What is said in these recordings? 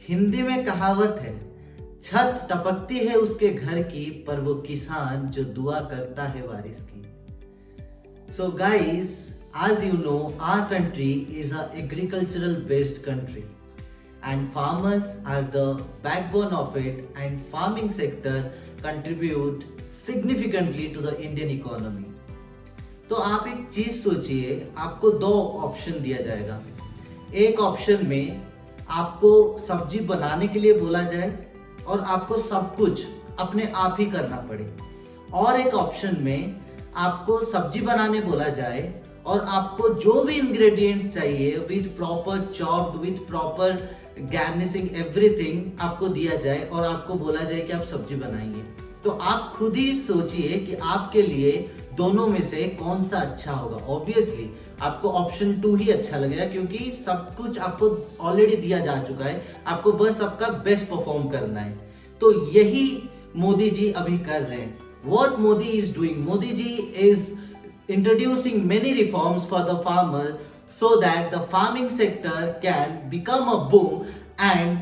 हिंदी में कहावत है, छत टपकती है उसके घर की, पर वो किसान जो दुआ करता है बारिश की। So guys, as you know, our country is a agricultural based country and farmers are the backbone of it, and farming sector contribute significantly to the Indian economy. तो आप एक चीज सोचिए, आपको दो ऑप्शन दिया जाएगा। एक ऑप्शन में आपको सब्जी बनाने के लिए बोला जाए और आपको सब कुछ अपने आप ही करना पड़े, और एक ऑप्शन में आपको सब्जी बनाने बोला जाए और आपको जो भी इंग्रेडिएंट्स चाहिए with proper chopped, with proper garnishing, everything आपको दिया जाए और आपको बोला जाए कि आप सब्जी बनाइए। तो आप खुद ही सोचिए कि आपके लिए दोनों में से कौन सा अच्छा होगा। ऑब्वियसली आपको ऑप्शन 2 ही अच्छा लगेगा, क्योंकि सब कुछ आपको ऑलरेडी दिया जा चुका है, आपको बस आपका बेस्ट परफॉर्म करना है। तो यही मोदी जी अभी कर रहे हैं। What Modi is doing? Modi ji is introducing many reforms for the farmer so that the farming sector can become a boom and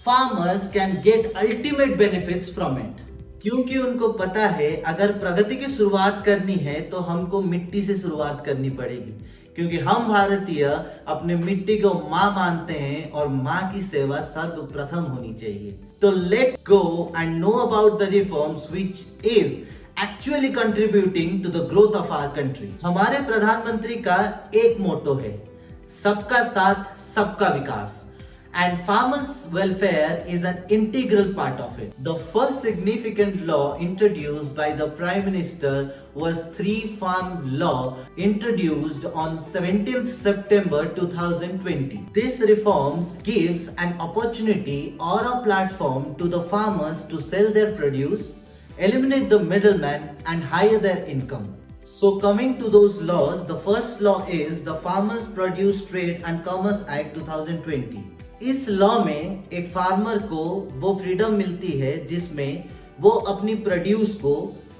farmers can get ultimate benefits from it. क्योंकि उनको पता है अगर प्रगति की शुरुआत करनी है तो हमको मिट्टी से शुरुआत करनी पड़ेगी, क्योंकि हम भारतीय अपने मिट्टी को माँ मानते हैं और माँ की सेवा सर्वप्रथम होनी चाहिए। तो let go and know about the reforms which is actually contributing to the growth of our country. हमारे प्रधानमंत्री का एक मोटो है, सबका साथ सबका विकास, and farmers welfare is an integral part of it. The first significant law introduced by the Prime Minister was 3 Farm Law, introduced on 17th September 2020. This reforms gives an opportunity or a platform to the farmers to sell their produce, eliminate the middleman and higher their income. So coming to those laws, the first law is the Farmers Produce Trade and Commerce Act 2020. इस law में एक farmer को वो freedom मिलती है जिसमें वो अपनी प्रोड्यूस को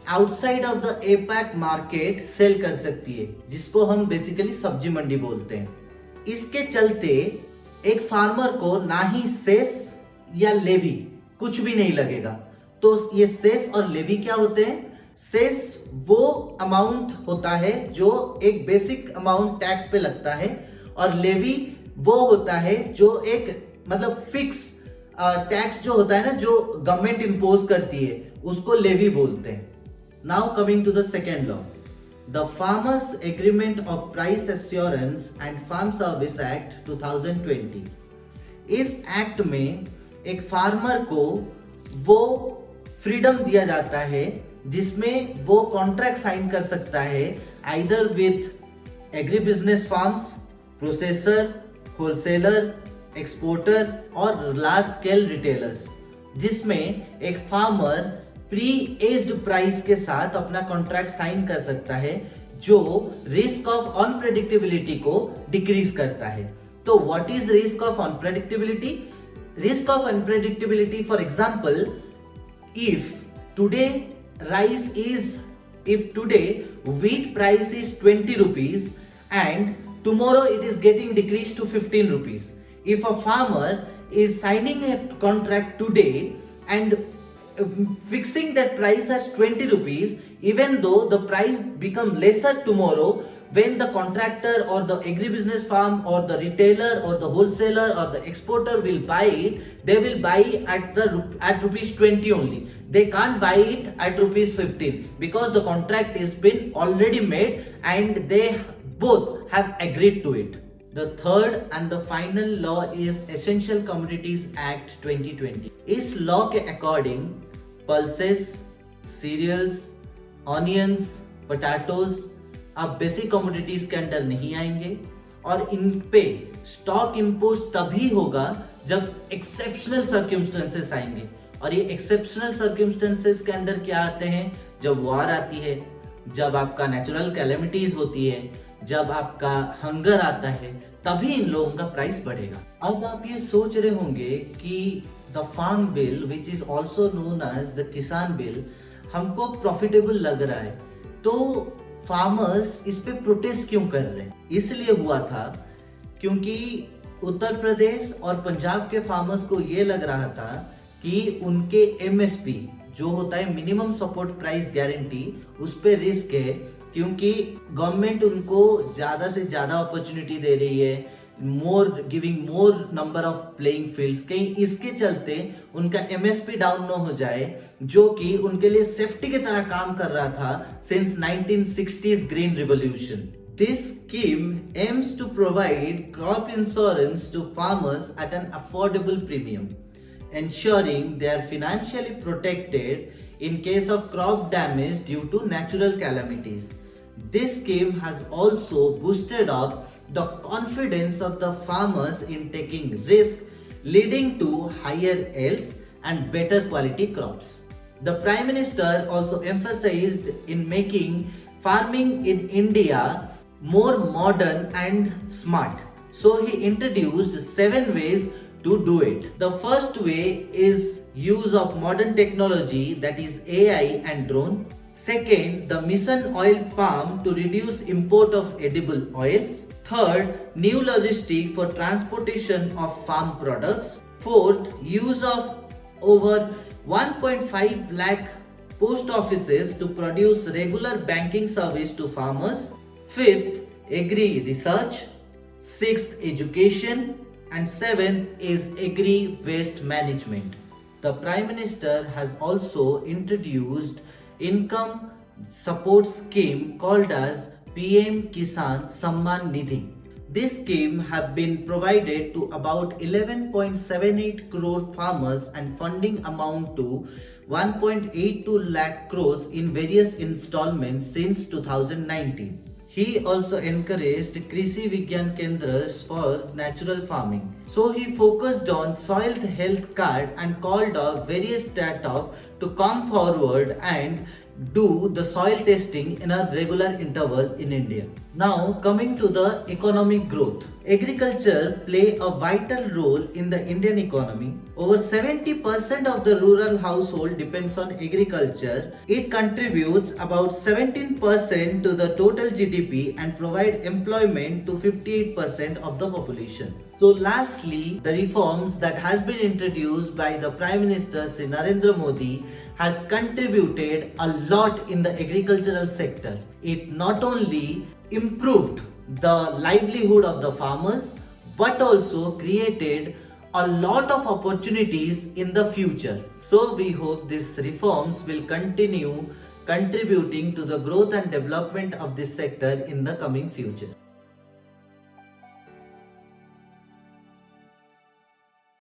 outside of the APAC market sell कर सकती है, जिसको हम बेसिकली सब्जी मंडी बोलते हैं। इसके चलते एक फार्मर को ना ही सेस या लेवी कुछ भी नहीं लगेगा। तो ये सेस और लेवी क्या होते हैं? सेस वो अमाउंट होता है जो एक बेसिक अमाउंट टैक्स पे लगता है, और लेवी वो होता है जो एक मतलब फिक्स टैक्स जो होता है ना, जो गवर्नमेंट इंपोज करती है, उसको लेवी बोलते हैं। Now coming to the second law, the farmers agreement of price assurance and farm service act 2020। इस एक्ट में एक फार्मर को वो फ्रीडम दिया जाता है जिसमें वो कॉन्ट्रैक्ट साइन कर सकता है either with agri business farms, processor, wholesaler, exporter और लार्ज स्केल रिटेलर्स, जिसमें एक फार्मर प्री एज्ड प्राइस के साथ अपना कॉन्ट्रैक्ट साइन कर सकता है, जो रिस्क ऑफ अनप्रेडिक्टेबिलिटी को डिक्रीज करता है। तो what is risk of unpredictability? Risk of unpredictability, for example, if today wheat price is 20 rupees and tomorrow it is getting decreased to 15 rupees. If a farmer is signing a contract today and fixing that price as 20 rupees, even though the price become lesser tomorrow, when the contractor or the agribusiness farm or the retailer or the wholesaler or the exporter will buy it, they will buy at rupees 20 only. They can't buy it at rupees 15 because the contract is been already made and they both have agreed to it. The third and the final law is Essential Commodities Act 2020. इस law के according pulses, cereals, onions, potatoes अब basic commodities के under नहीं आएंगे, और इन पे stock impose तभी होगा जब एक्सेप्शनल सर्कमस्टेंसेस आएंगे। और ये एक्सेप्शनल सर्कमस्टेंसेस के अंडर क्या आते हैं? जब वॉर आती है, जब आपका नेचुरल कैलेमिटीज होती है, जब आपका हंगर आता है, तभी इन लोगों का प्राइस बढ़ेगा। अब आप ये सोच रहे होंगे कि the farm bill which is also known as the Kisan bill हमको प्रॉफिटेबल लग रहा है, तो फार्मर्स इस पे प्रोटेस्ट क्यों कर रहे हैं? इसलिए हुआ था क्योंकि उत्तर प्रदेश और पंजाब के फार्मर्स को ये लग रहा था कि उनके एमएसपी जो होता है मिनिमम सपोर्ट प्राइस गारंटी, उस पे रिस्क है, क्योंकि गवर्नमेंट उनको ज्यादा से ज्यादा अपॉर्चुनिटी दे रही है, giving more number of playing fields, कहीं इसके चलते उनका एमएसपी डाउन न हो जाए, जो कि उनके लिए सेफ्टी की तरह काम कर रहा था since 1960s green revolution. This scheme aims to provide crop insurance to farmers at an affordable premium, ensuring they are financially protected in case of crop damage due to natural calamities. This scheme has also boosted up the confidence of the farmers in taking risk, leading to higher yields and better quality crops. The Prime Minister also emphasized in making farming in India more modern and smart. So he introduced 7 ways to do it. The first way is use of modern technology, that is AI and drone. Second, the mission oil palm to reduce import of edible oils. Third, new logistic for transportation of farm products. Fourth, use of over 1.5 lakh post offices to produce regular banking service to farmers. Fifth, agri research. Sixth, education. And seventh is agri waste management. The Prime Minister has also introduced income support scheme called as PM Kisan Samman Nidhi. This scheme have been provided to about 11.78 crore farmers and funding amount to 1.82 lakh crores in various installments since 2019. He also encouraged Krishi Vigyan Kendras for natural farming. So he focused on soil health card and called up various startups to come forward and do the soil testing in a regular interval in India. Now coming to the economic growth. Agriculture play a vital role in the Indian economy. Over 70% of the rural household depends on agriculture. It contributes about 17% to the total GDP and provide employment to 58% of the population. So lastly, the reforms that has been introduced by the Prime Minister Shri Narendra Modi has contributed a lot in the agricultural sector. It not only improved the livelihood of the farmers but also created a lot of opportunities in the future. So we hope these reforms will continue contributing to the growth and development of this sector in the coming future.